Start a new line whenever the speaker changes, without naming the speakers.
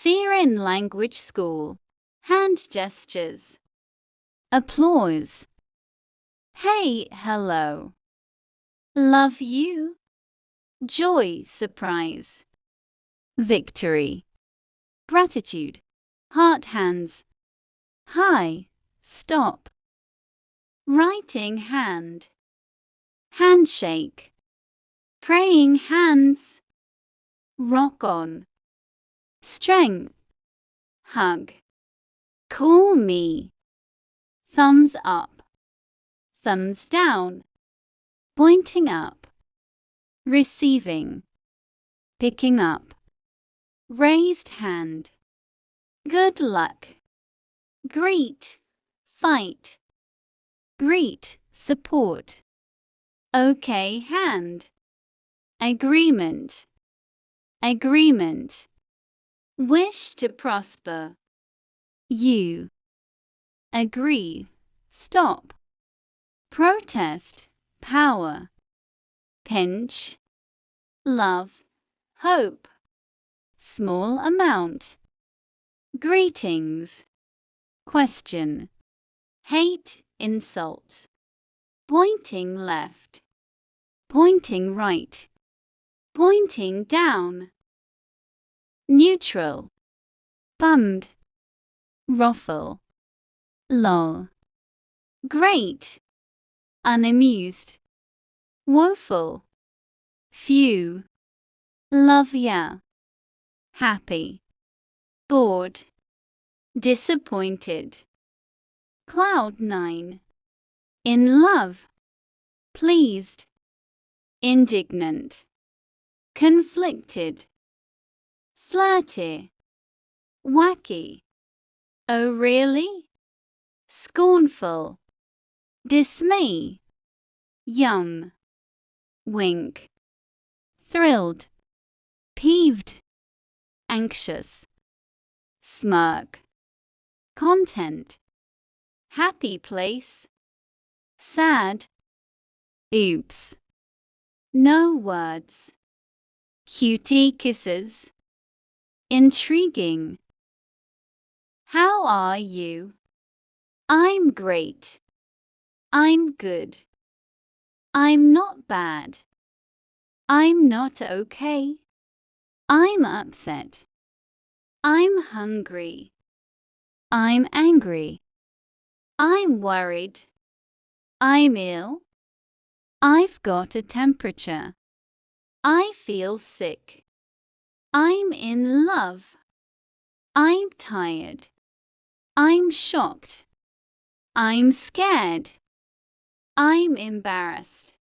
Syrian language school. Hand gestures. Applause. Hey, hello. Love you. Joy, surprise. Victory. Gratitude. Heart hands. Hi, stop. Writing hand. Handshake. Praying hands. Rock on. Strength. Hug. Call me. Thumbs up. Thumbs down. Pointing up. Receiving. Picking up. Raised hand. Good luck. Greet. Fight. Greet. Support. Okay hand. Agreement. Agreement. Wish to prosper. You. Agree. Stop. Protest. Power. Pinch. Love. Hope. Small amount. Greetings. Question. Hate. Insult. Pointing left. Pointing right. Pointing down. Neutral. Bummed. Ruffle. Lol. Great. Unamused. Woeful. Few. Love ya. Happy. Bored. Disappointed. Cloud 9. In love. Pleased. Indignant. Conflicted. Flirty. Wacky. Oh really? Scornful. Dismay. Yum. Wink. Thrilled. Peeved. Anxious. Smirk. Content. Happy place. Sad. Oops. No words. Cutie kisses. Intriguing. How are you? I'm great. I'm good. I'm not bad. I'm not okay. I'm upset. I'm hungry. I'm angry. I'm worried. I'm ill. I've got a temperature. I feel sick. I'm in love. I'm tired. I'm shocked. I'm scared. I'm embarrassed.